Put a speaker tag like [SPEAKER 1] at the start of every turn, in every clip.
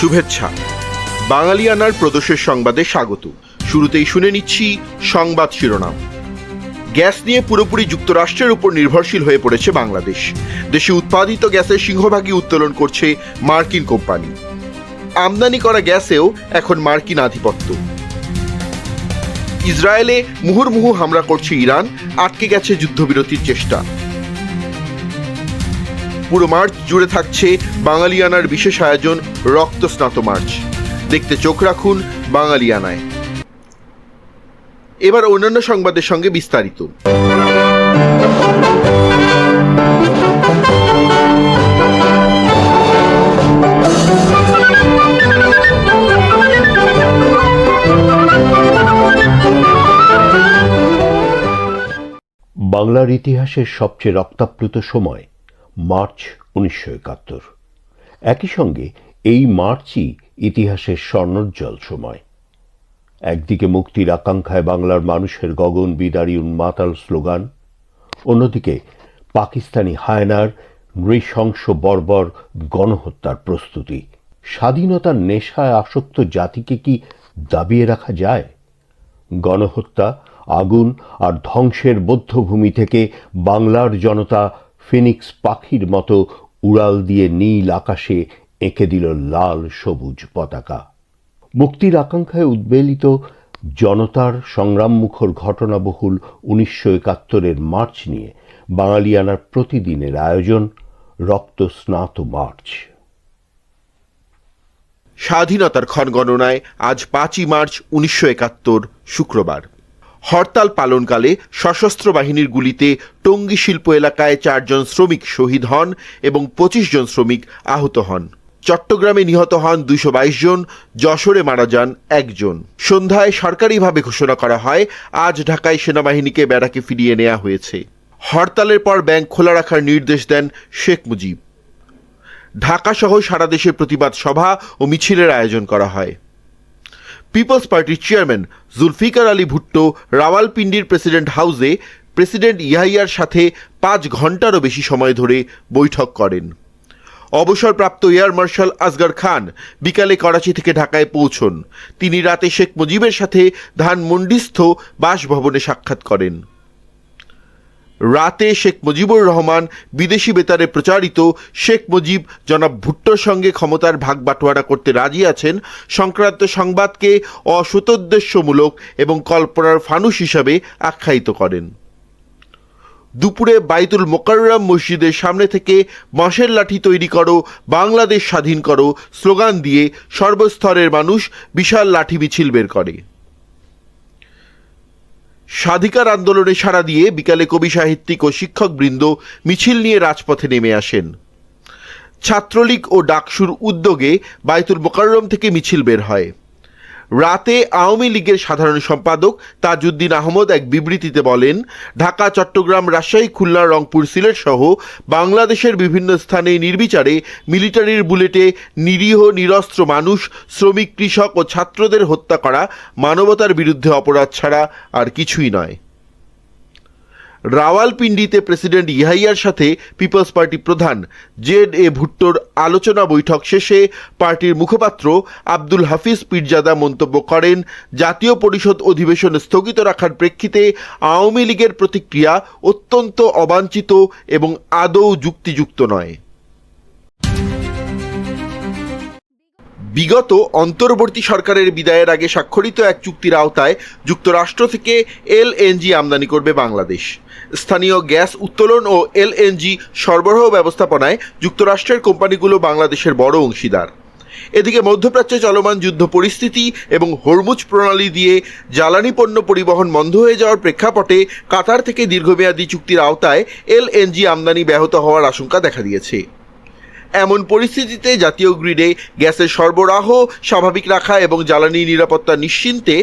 [SPEAKER 1] শুভেচ্ছা। বাঙালিয়ানার প্রদোষের সংবাদে স্বাগত। শুরুতেই শুনে নিচ্ছি সংবাদ শিরোনাম। গ্যাস নিয়ে পুরোপুরি যুক্তরাষ্ট্রের উপর নির্ভরশীল হয়ে পড়েছে বাংলাদেশ। দেশে উৎপাদিত গ্যাসের সিংহভাগই উত্তোলন করছে মার্কিন কোম্পানি। আমদানি করা গ্যাসেও এখন মার্কিন আধিপত্য। ইসরায়েলে মুহুর্মুহু হামলা করছে ইরান, আটকে গেছে যুদ্ধবিরতির চেষ্টা। পুরো মার্চ জুড়ে থাকছে বাঙালিয়ানার বিশেষ আয়োজন রক্তস্নাত মার্চ। দেখতে চোখ রাখুন বাঙালিয়ানায়। এবার অন্যান্য সংবাদের সঙ্গে বিস্তারিত।
[SPEAKER 2] বাংলার ইতিহাসের সবচেয়ে রক্তাপ্লুত সময় মার্চ 1971। একই সঙ্গে এই মার্চই ইতিহাসের স্বর্ণোজ্জ্বল সময়। একদিকে মুক্তির আকাঙ্ক্ষায় বাংলার মানুষের গগন বিদারী উন্মাতাল স্লোগান, অন্যদিকে পাকিস্তানি হায়নার নৃশংস বর্বর গণহত্যার প্রস্তুতি। স্বাধীনতার নেশায় আসক্ত জাতিকে কি দাবিয়ে রাখা যায়? গণহত্যা, আগুন আর ধ্বংসের বধ্যভূমি থেকে বাংলার জনতা ফিনিক্স পাখির মতো উড়াল দিয়ে নীল আকাশে এঁকে দিল লাল সবুজ পতাকা। মুক্তির আকাঙ্ক্ষায় উদ্বেলিত জনতার সংগ্রামমুখর ঘটনাবহুল 1971-এর মার্চ নিয়ে বাঙালিয়ানার প্রতিদিনের আয়োজন রক্তস্নাত মার্চ।
[SPEAKER 1] স্বাধীনতার ক্ষণগণনায় আজ 5ই মার্চ 1971 শুক্রবার। হরতাল পালনকালে সশস্ত্র বাহিনীর গুলিতে টঙ্গী শিল্প এলাকায় 4 জন শ্রমিক শহীদ হন এবং 25 জন শ্রমিক আহত হন। চট্টগ্রামে নিহত হন 222 জন, যশোরে মারা যান 1 জন। সন্ধ্যায় সরকারিভাবে ঘোষণা করা হয় আজ ঢাকায় সেনাবাহিনীকে ব্যারাকে ফিরিয়ে নেওয়া হয়েছে। হরতালের পর ব্যাংক খোলা রাখার নির্দেশ দেন শেখ মুজিব। ঢাকা সহ সারা দেশে প্রতিবাদ সভা ও মিছিলের আয়োজন করা হয়। পিপলস পার্টির চেয়ারম্যান জুলফিকার আলী ভুট্টো রাওয়ালপিন্ডির প্রেসিডেন্ট হাউসে প্রেসিডেন্ট ইয়াহিয়ার সাথে 5 ঘন্টারও বেশি সময় ধরে বৈঠক করেন। অবসরপ্রাপ্ত এয়ার মার্শাল আসগর খান বিকালে করাচি থেকে ঢাকায় পৌঁছন। তিনি রাতে শেখ মুজিবের সাথে ধানমন্ডিস্থ বাসভবনে সাক্ষাৎ করেন। রাতে শেখ মুজিবুর রহমান বিদেশি বেতারে প্রচারিত শেখ মুজিব জনাব ভুট্টোর সঙ্গে ক্ষমতার ভাগ বাটোয়ারা করতে রাজি আছেন সংক্রান্ত সংবাদকে অসদুদ্দেশ্যমূলক এবং কল্পনার ফানুস হিসাবে আখ্যায়িত করেন। দুপুরে বাইতুল মোকাররম মসজিদের সামনে থেকে বাঁশের লাঠি তৈরি করো, বাংলাদেশ স্বাধীন করো স্লোগান দিয়ে সর্বস্তরের মানুষ বিশাল লাঠি মিছিল বের করে। স্বাধিকার আন্দোলনে সাড়া দিয়ে বিকালে কবি সাহিত্যিক ও শিক্ষকবৃন্দ মিছিল নিয়ে রাজপথে নেমে আসেন। ছাত্রলীগ ও ডাকসুর উদ্যোগে বাইতুল মোকাররম থেকে মিছিল বের হয়। রাতে আওয়ামী লীগের সাধারণ সম্পাদক তাজউদ্দিন আহমদ এক বিবৃতিতে বলেন, ঢাকা, চট্টগ্রাম, রাজশাহী, খুলনা, রংপুর, সিলেট সহ বাংলাদেশের বিভিন্ন স্থানে নির্বিচারে মিলিটারির বুলেটে নিরীহ নিরস্ত্র মানুষ, শ্রমিক, কৃষক ও ছাত্রদের হত্যা করা মানবতার বিরুদ্ধে অপরাধ ছাড়া আর কিছুই নয়। রাওয়ালপিন্ডিতে প্রেসিডেন্ট ইয়াহিয়ার সাথে পিপলস পার্টি প্রধান জেড.এ ভুট্টোর আলোচনা বৈঠক শেষে পার্টির মুখপাত্র আব্দুল হাফিজ পীরজাদা মন্তব্য করেন, জাতীয় পরিষদ অধিবেশন স্থগিত রাখার প্রেক্ষিতে আওয়ামী লীগের প্রতিক্রিয়া অত্যন্ত অবাঞ্ছিত এবং আদৌ যুক্তিযুক্ত নয়। বিগত অন্তর্বর্তী সরকারের বিদায়ের আগে স্বাক্ষরিত এক চুক্তির আওতায় যুক্তরাষ্ট্র থেকে এলএনজি আমদানি করবে বাংলাদেশ। স্থানীয় গ্যাস উত্তোলন ও এলএনজি সরবরাহ ব্যবস্থাপনায় যুক্তরাষ্ট্রের কোম্পানিগুলো বাংলাদেশের বড় অংশীদার। এদিকে মধ্যপ্রাচ্যে চলমান যুদ্ধ পরিস্থিতি এবং হরমুজ প্রণালী দিয়ে জ্বালানি পণ্য পরিবহন বন্ধ হয়ে যাওয়ার প্রেক্ষাপটে কাতার থেকে দীর্ঘমেয়াদী চুক্তির আওতায় এলএনজি আমদানি ব্যাহত হওয়ার আশঙ্কা দেখা দিয়েছে। এমন পরিস্থিতিতে জাতীয় গ্রিডে গ্যাসের সরবরাহ স্বাভাবিক রাখা এবং জ্বালানি নিরাপত্তা নিশ্চিন্তে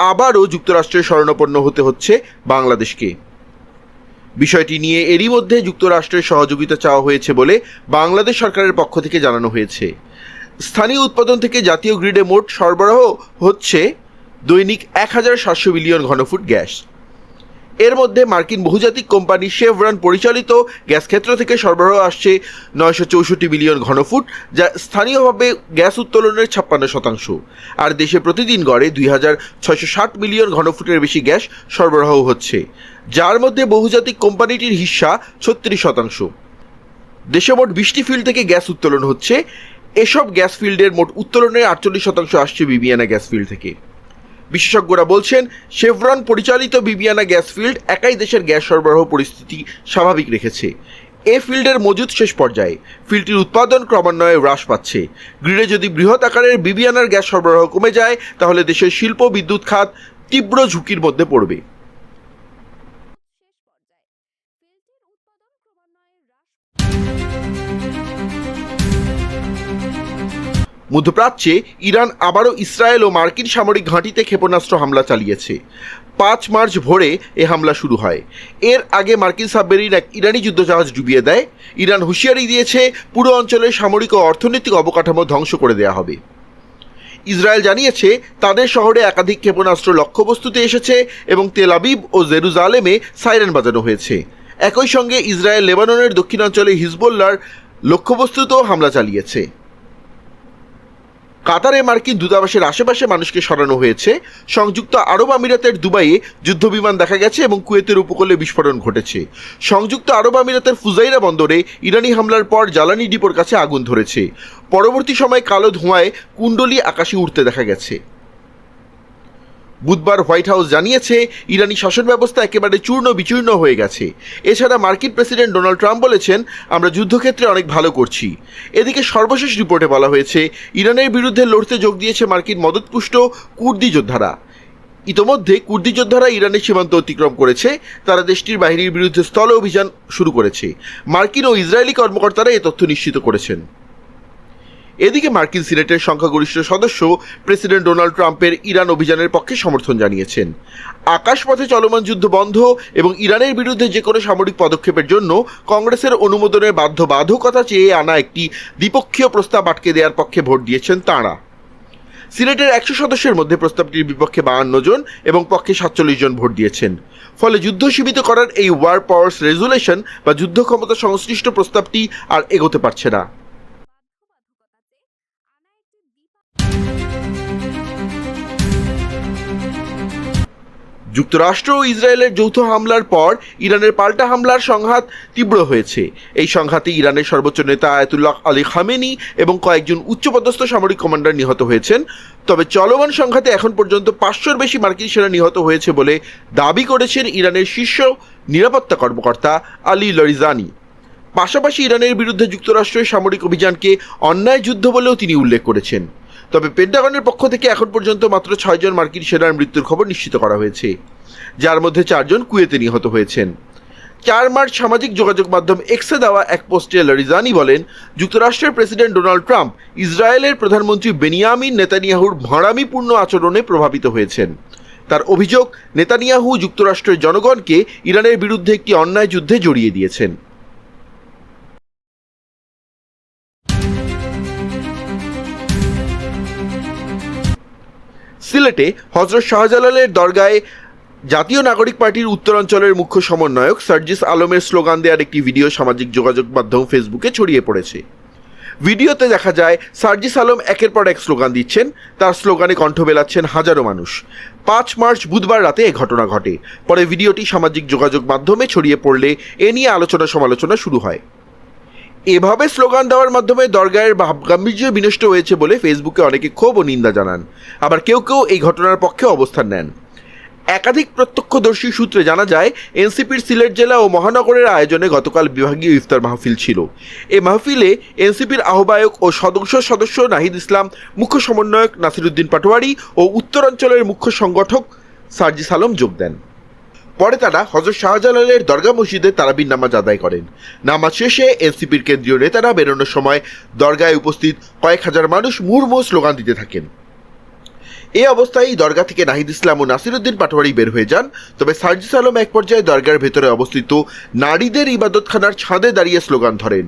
[SPEAKER 1] আবারও যুক্তরাষ্ট্রের শরণাপন্ন হতে হচ্ছে বাংলাদেশকে। বিষয়টি নিয়ে এরই মধ্যে যুক্তরাষ্ট্রের সহযোগিতা চাওয়া হয়েছে বলে বাংলাদেশ সরকারের পক্ষ থেকে জানানো হয়েছে। স্থানীয় উৎপাদন থেকে জাতীয় গ্রিডে মোট সরবরাহ হচ্ছে দৈনিক 1700 বিলিয়ন ঘনফুট গ্যাস। এর মধ্যে মার্কিন বহুজাতিক কোম্পানি শেভরন পরিচালিত গ্যাস ক্ষেত্র থেকে সরবরাহ আসছে 964 মিলিয়ন ঘনফুট, যা স্থানীয়ভাবে গ্যাস উত্তোলনের 56%। আর দেশে প্রতিদিন গড়ে 2660 মিলিয়ন ঘনফুটের বেশি গ্যাস সরবরাহ হচ্ছে, যার মধ্যে বহুজাতিক কোম্পানিটির হিস্সা 36%। দেশে মোট 20টি ফিল্ড থেকে গ্যাস উত্তোলন হচ্ছে। এসব গ্যাস ফিল্ডের মোট উত্তোলনের 48% আসছে বিবিয়ানা গ্যাস ফিল্ড থেকে। বিশেষজ্ঞরা বলছেন, শেভরন পরিচালিত বিবিয়ানা গ্যাস ফিল্ড একাই দেশের গ্যাস সরবরাহ পরিস্থিতি স্বাভাবিক রেখেছে। এ ফিল্ডের মজুদ শেষ পর্যায়ে, ফিল্ডটির উৎপাদন ক্রমান্বয়ে হ্রাস পাচ্ছে। গ্রিডে যদি বৃহৎ আকারের বিবিয়ানার গ্যাস সরবরাহ কমে যায়, তাহলে দেশের শিল্প বিদ্যুৎ খাত তীব্র ঝুঁকির মধ্যে পড়বে। মধ্যপ্রাচ্যে ইরান আবারও ইসরায়েল ও মার্কিন সামরিক ঘাঁটিতে ক্ষেপণাস্ত্র হামলা চালিয়েছে। 5 মার্চ ভোরে এ হামলা শুরু হয়। এর আগে মার্কিন সাবমেরিন এক ইরানি যুদ্ধজাহাজ ডুবিয়ে দেয়। ইরান হুঁশিয়ারি দিয়েছে, পুরো অঞ্চলের সামরিক ও অর্থনৈতিক অবকাঠামো ধ্বংস করে দেওয়া হবে। ইসরায়েল জানিয়েছে, তাদের শহরে একাধিক ক্ষেপণাস্ত্র লক্ষ্যবস্তুতে এসেছে এবং তেল আবিব ও জেরুজালেমে সাইরেন বাজানো হয়েছে। একই সঙ্গে ইসরায়েল লেবাননের দক্ষিণাঞ্চলে হিজবুল্লাহর লক্ষ্যবস্তুতেও হামলা চালিয়েছে। কাতারে মার্কিন দূতাবাসের আশেপাশে মানুষকে সরানো হয়েছে। সংযুক্ত আরব আমিরাতের দুবাইয়ে যুদ্ধবিমান দেখা গেছে এবং কুয়েতের উপকূলে বিস্ফোরণ ঘটেছে। সংযুক্ত আরব আমিরাতের ফুজাইরা বন্দরে ইরানি হামলার পর জ্বালানি ডিপোর কাছে আগুন ধরেছে। পরবর্তী সময়ে কালো ধোঁয়ায় কুণ্ডলী আকাশে উঠতে দেখা গেছে। বুধবার হোয়াইট হাউস জানিয়েছে, ইরানি শাসন ব্যবস্থা একেবারে চূর্ণ বিচূর্ণ হয়ে গেছে। এছাড়া মার্কিন প্রেসিডেন্ট ডোনাল্ড ট্রাম্প বলেছেন, আমরা যুদ্ধক্ষেত্রে অনেক ভালো করছি। এদিকে সর্বশেষ রিপোর্টে বলা হয়েছে, ইরানের বিরুদ্ধে লড়তে যোগ দিয়েছে মার্কিন মদতপুষ্ট কুর্দি যোদ্ধারা। ইতোমধ্যে কুর্দি যোদ্ধারা ইরানের সীমান্ত অতিক্রম করেছে। তারা দেশটির বাহিনীর বিরুদ্ধে স্থল অভিযান শুরু করেছে। মার্কিন ও ইসরায়েলি কর্মকর্তারা এ তথ্য নিশ্চিত করেছেন। এদিকে মার্কিন সিনেটের সংখ্যাগরিষ্ঠ সদস্য প্রেসিডেন্ট ডোনাল্ড ট্রাম্পের ইরান অভিযানের পক্ষে সমর্থন জানিয়েছেন। আকাশপথে চলমান যুদ্ধ বন্ধ এবং ইরানের বিরুদ্ধে যে কোনো সামরিক পদক্ষেপের জন্য কংগ্রেসের অনুমোদনের বাধ্যবাধকতা চেয়ে আনা একটি দ্বিপক্ষীয় প্রস্তাব আটকে দেওয়ার পক্ষে ভোট দিয়েছেন তাঁরা। সিনেটের 100 সদস্যের মধ্যে প্রস্তাবটির বিপক্ষে 52 জন এবং পক্ষে 47 জন ভোট দিয়েছেন। ফলে যুদ্ধ সীমিত করার এই ওয়ার পাওয়ার্স রেজুলেশন বা যুদ্ধ ক্ষমতা সংশ্লিষ্ট প্রস্তাবটি আর এগোতে পারছে না। যুক্তরাষ্ট্র ও ইসরায়েলের যৌথ হামলার পর ইরানের পাল্টা হামলার সংঘাত তীব্র হয়েছে। এই সংঘাতে ইরানের সর্বোচ্চ নেতা আয়াতুল্লাহ আলী খামেনি এবং কয়েকজন উচ্চপদস্থ সামরিক কমান্ডার নিহত হয়েছেন। তবে চলমান সংঘাতে এখন পর্যন্ত 500-র বেশি মার্কিন সেনা নিহত হয়েছে বলে দাবি করেছেন ইরানের শীর্ষ নিরাপত্তা কর্মকর্তা আলী লরিজানি। পাশাপাশি ইরানের বিরুদ্ধে যুক্তরাষ্ট্রের সামরিক অভিযানকে অন্যায় যুদ্ধ বলেও তিনি উল্লেখ করেছেন। তবে পেন্টাগনের পক্ষ থেকে এখন পর্যন্ত মাত্র 6 জন মার্কিন সেনার মৃত্যুর খবর নিশ্চিত করা হয়েছে, যার মধ্যে 4 জন কুয়েতে নিহত হয়েছেন। 4 মার্চ সামাজিক যোগাযোগ মাধ্যম এক্সে দেওয়া এক পোস্টে লরিজানি বলেন, যুক্তরাষ্ট্রের প্রেসিডেন্ট ডোনাল্ড ট্রাম্প ইসরায়েলের প্রধানমন্ত্রী বেনিয়ামিন নেতানিয়াহুর ভাঁড়ামিপূর্ণ আচরণে প্রভাবিত হয়েছেন। তার অভিযোগ, নেতানিয়াহু যুক্তরাষ্ট্রের জনগণকে ইরানের বিরুদ্ধে একটি অন্যায় যুদ্ধে জড়িয়ে দিয়েছেন। সিলেটে হযরত শাহজালালের দরগায় জাতীয় নাগরিক পার্টির উত্তরাঞ্চলের মুখ্য সমন্বয়ক সার্জিস আলমের স্লোগান দেওয়ার একটি ভিডিও সামাজিক যোগাযোগ মাধ্যম ফেসবুকে ছড়িয়ে পড়েছে। ভিডিওতে দেখা যায় সার্জিস আলম একের পর এক স্লোগান দিচ্ছেন। তার স্লোগানে কণ্ঠ মেলাচ্ছেন হাজারো মানুষ। 5 মার্চ বুধবার রাতে এ ঘটনা ঘটে। পরে ভিডিওটি সামাজিক যোগাযোগ মাধ্যমে ছড়িয়ে পড়লে এ নিয়ে আলোচনা সমালোচনা শুরু হয়। এভাবে স্লোগান দেওয়ার মাধ্যমে দরগাহের ভাবগাম্ভীর্য বিনষ্ট হয়েছে বলে ফেসবুকে অনেকে ক্ষোভ ও নিন্দা জানান। আবার কেউ কেউ এই ঘটনার পক্ষে অবস্থান নেন। একাধিক প্রত্যক্ষদর্শী সূত্রে জানা যায়, এনসিপির সিলেট জেলা ও মহানগরের আয়োজনে গতকাল বিভাগীয় ইফতার মাহফিল ছিল। এই মাহফিলে এনসিপির আহ্বায়ক ও সদস্য নাহিদ ইসলাম, মুখ্য সমন্বয়ক নাসিরুদ্দিন পাটোয়ারি ও উত্তরাঞ্চলের মুখ্য সংগঠক সার্জিস আলম যোগ দেন। পরে তারা হযরত শাহজালালের দরগা মসজিদে তারাবির নামাজ আদায় করেন। নামাজ শেষে এনসিপির কেন্দ্রীয় নেতারা বেরোনোর সময় দরগায় উপস্থিত কয়েক হাজার মানুষ মুহুর্মুহু স্লোগান দিতে থাকেন। এই অবস্থায় দরগা থেকে নাহিদ ইসলাম ও নাসিরুদ্দিন পাটোয়ারি বের হয়ে যান। তবে সার্জিস আলম এক পর্যায়ে দরগার ভেতরে অবস্থিত নারীদের ইবাদতখানার ছাদে দাঁড়িয়ে স্লোগান ধরেন।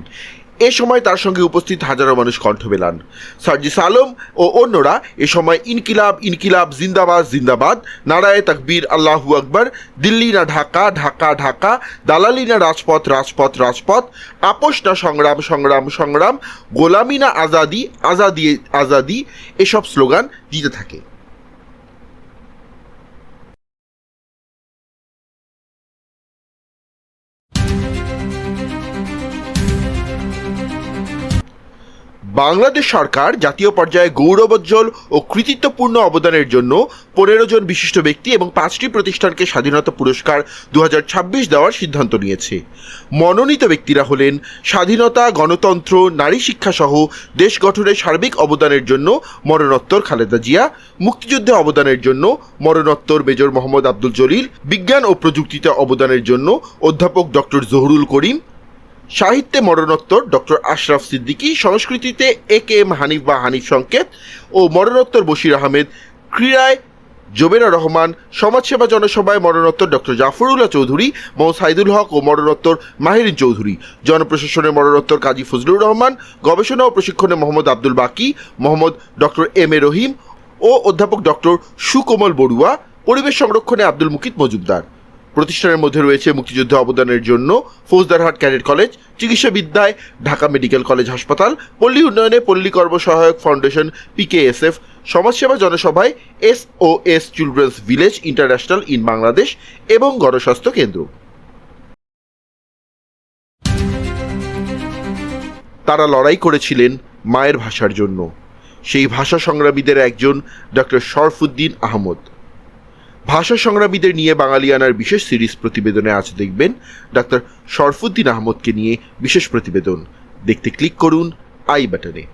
[SPEAKER 1] এ সময় তার সঙ্গে উপস্থিত হাজারো মানুষ কণ্ঠ মেলান। সার্জিস আলম ও অন্যরা এ সময় ইনকিলাব ইনকিলাব জিন্দাবাদ জিন্দাবাদ, নারায়ে তাকবীর, আল্লাহু আকবার, দিল্লি না ঢাকা ঢাকা ঢাকা, দালালি না রাজপথ রাজপথ রাজপথ, আপোষ না সংগ্রাম সংগ্রাম সংগ্রাম, গোলামি না আজাদি আজাদি আজাদি এসব স্লোগান দিতে থাকে। বাংলাদেশ সরকার জাতীয় পর্যায়ে গৌরবোজ্জ্বল ও কৃতিত্বপূর্ণ অবদানের জন্য 15 জন বিশিষ্ট ব্যক্তি এবং 5টি প্রতিষ্ঠানকে স্বাধীনতা পুরস্কার 2026 দেওয়ার সিদ্ধান্ত নিয়েছে। মনোনীত ব্যক্তিরা হলেন স্বাধীনতা, গণতন্ত্র, নারী শিক্ষা সহ দেশ গঠনের সার্বিক অবদানের জন্য মরণোত্তর খালেদা জিয়া, মুক্তিযুদ্ধে অবদানের জন্য মরণোত্তর মেজর মোহাম্মদ আব্দুল জলিল, বিজ্ঞান ও প্রযুক্তিতে অবদানের জন্য অধ্যাপক ডক্টর জহুরুল করিম, সাহিত্যে মরণোত্তর ডক্টর আশরাফ সিদ্দিকী, সংস্কৃতিতে এ.কে.এম. হানিফ বা হানিফ সংকেত ও মরণোত্তর বশির আহমেদ, ক্রীড়ায় জোবেরা রহমান, সমাজসেবা জনসভায় মরণোত্তর ডক্টর জাফরুল্লাহ চৌধুরী, মোহাম্মদ সাইদুল হক ও মরণোত্তর মাহিরিন চৌধুরী, জনপ্রশাসনে মরণোত্তর কাজী ফজলুর রহমান, গবেষণা ও প্রশিক্ষণে মোহাম্মদ আব্দুল বাকি, মোহাম্মদ ডক্টর এম.এ. রহিম ও অধ্যাপক ডক্টর সুকোমল বড়ুয়া, পরিবেশ সংরক্ষণে আব্দুল মুকিত মজুমদার। প্রতিষ্ঠানের মধ্যে রয়েছে মুক্তিযুদ্ধে অবদানের জন্য ফৌজদারহাট ক্যাডেট কলেজ, চিকিৎসাবিদ্যায় ঢাকা মেডিকেল কলেজ হাসপাতাল, পল্লী উন্নয়নে পল্লী কর্ম সহায়ক ফাউন্ডেশন PKSF, সমাজসেবা জনসভায় SOS children's village international in Bangladesh এবং গণস্বাস্থ্য কেন্দ্র। তারা লড়াই করেছিলেন মায়ের ভাষার জন্য। সেই ভাষা সংগ্রামীদের একজন ডক্টর শরফুদ্দীন আহমদ। ভাষা সংগ্রামীদের নিয়ে বাঙালিয়ানার বিশেষ সিরিজ প্রতিবেদনে আজ দেখবেন ডক্টর শরফুদ্দীন আহমদকে নিয়ে বিশেষ প্রতিবেদন। দেখতে ক্লিক করুন আই বাটনে।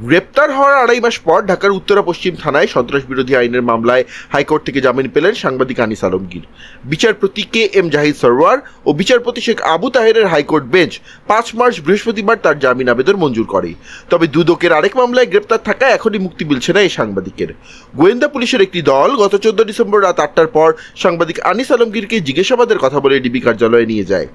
[SPEAKER 1] গ্রেপ্তার হওয়ার 2.5 মাস পর ঢাকার উত্তরা পশ্চিম থানায় সন্ত্রাস বিরোধী আইনের মামলায় হাইকোর্ট থেকে জামিন পেলেন সাংবাদিক আনিস আলমগীর। বিচারপতি K.M. জাহিদ সরওয়ার ও বিচারপতি শেখ আবু তাহেরের হাইকোর্ট বেঞ্চ 5 মার্চ বৃহস্পতিবার তার জামিন আবেদন মঞ্জুর করে। তবে দুদকের আরেক মামলায় গ্রেপ্তার থাকায় এখনই মুক্তি মিলছে না এই সাংবাদিকের। গোয়েন্দা পুলিশের একটি দল গত 14 ডিসেম্বর রাত 8টার পর সাংবাদিক আনিস আলমগীরকে জিজ্ঞাসাবাদের কথা বলে ডিবি কার্যালয়ে নিয়ে যায়।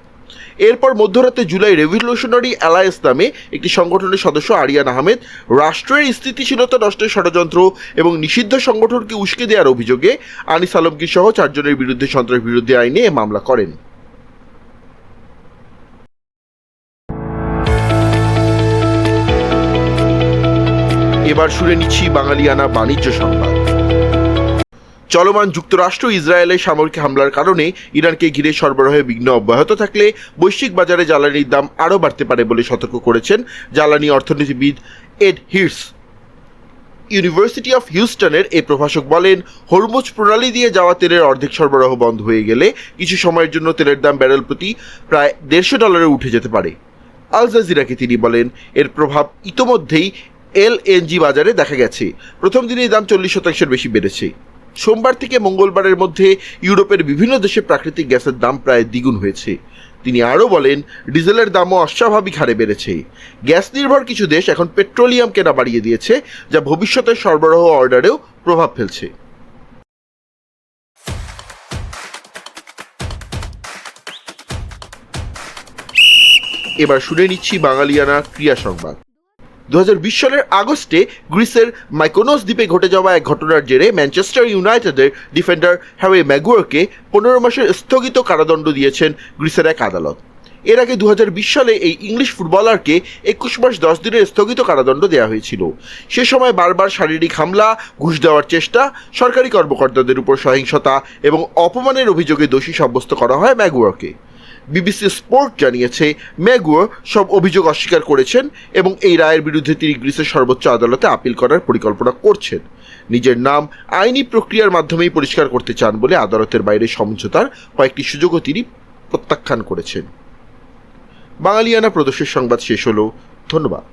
[SPEAKER 1] এরপর মধ্যরাতে জুলাই রেভলিউশনারি অ্যালায়েন্স নামে একটি সংগঠনের সদস্য আরিয়ান আহমেদ রাষ্ট্রের স্থিতিশীলতা নষ্টের ষড়যন্ত্র এবং নিষিদ্ধ সংগঠনকে উস্কে দেওয়ার অভিযোগে আনিস আলমগীর সহ 4 জনের বিরুদ্ধে সন্ত্রাস বিরোধী আইনে মামলা করেন। এবার শুনে নিচ্ছি বাঙালিয়ানা বাণিজ্য সংবাদ। চলমান যুক্তরাষ্ট্র ইসরায়েলের সামরিক হামলার কারণে ইরানকে ঘিরে সরবরাহে বিঘ্ন অব্যাহত থাকলে বৈশ্বিক বাজারে জ্বালানির দাম আরও বাড়তে পারে বলে সতর্ক করেছেন জ্বালানি অর্থনীতিবিদ এড হির্স। ইউনিভার্সিটি অফ হিউস্টনের এই প্রভাষক বলেন, হরমুজ প্রণালী দিয়ে যাওয়া তেলের অর্ধেক সরবরাহ বন্ধ হয়ে গেলে কিছু সময়ের জন্য তেলের দাম ব্যারেল প্রতি প্রায় $150 উঠে যেতে পারে। আল জাজিরাকে তিনি বলেন, এর প্রভাব ইতোমধ্যেই LNG বাজারে দেখা গেছে। প্রথম দিনেই দাম 40% বেশি বেড়েছে। সোমবার থেকে মঙ্গলবারের মধ্যে ইউরোপের বিভিন্ন দেশে প্রাকৃতিক গ্যাসের দাম প্রায় দ্বিগুণ হয়েছে। তিনি আরও বলেন, ডিজেলের দামও অস্বাভাবিক হারে বেড়েছে। গ্যাস নির্ভর কিছু দেশ এখন পেট্রোলিয়াম কেনা বাড়িয়ে দিয়েছে, যা ভবিষ্যতের সরবরাহ অর্ডারেও প্রভাব ফেলছে। এবার শুনে নিচ্ছি বাঙালিয়ানা ক্রীড়া সংবাদ। 2020 সালের আগস্টে গ্রিসের মাইকোনোস দ্বীপে ঘটে যাওয়া এক ঘটনার জেরে ম্যানচেস্টার ইউনাইটেডের ডিফেন্ডার হ্যারি ম্যাগুয়ারকে 15 মাসের স্থগিত কারাদণ্ড দিয়েছেন গ্রিসের এক আদালত। এর আগে 2020 সালে এই ইংলিশ ফুটবলারকে 21 মাস 10 দিনের স্থগিত কারাদণ্ড দেওয়া হয়েছিল। সে সময় বারবার শারীরিক হামলা, ঘুষ দেওয়ার চেষ্টা, সরকারি কর্মকর্তাদের উপর সহিংসতা এবং অপমানের অভিযোগে দোষী সাব্যস্ত করা হয় ম্যাগুয়ারকে। বিবিসি স্পোর্ট জানিয়েছে, ম্যাগুয়ার সব অভিযোগ অস্বীকার করেছেন এবং এই রায়ের বিরুদ্ধে তিনি গ্রিসের সর্বোচ্চ আদালতে আপিল করার পরিকল্পনা করছেন। নিজের নাম আইনি প্রক্রিয়ার মাধ্যমেই পরিষ্কার করতে চান বলে আদালতের বাইরে সমঝোতার কয়েকটি সুযোগও তিনি প্রত্যাখ্যান করেছেন। বাঙালিয়ানা প্রদেশের সংবাদ শেষ হলো। ধন্যবাদ।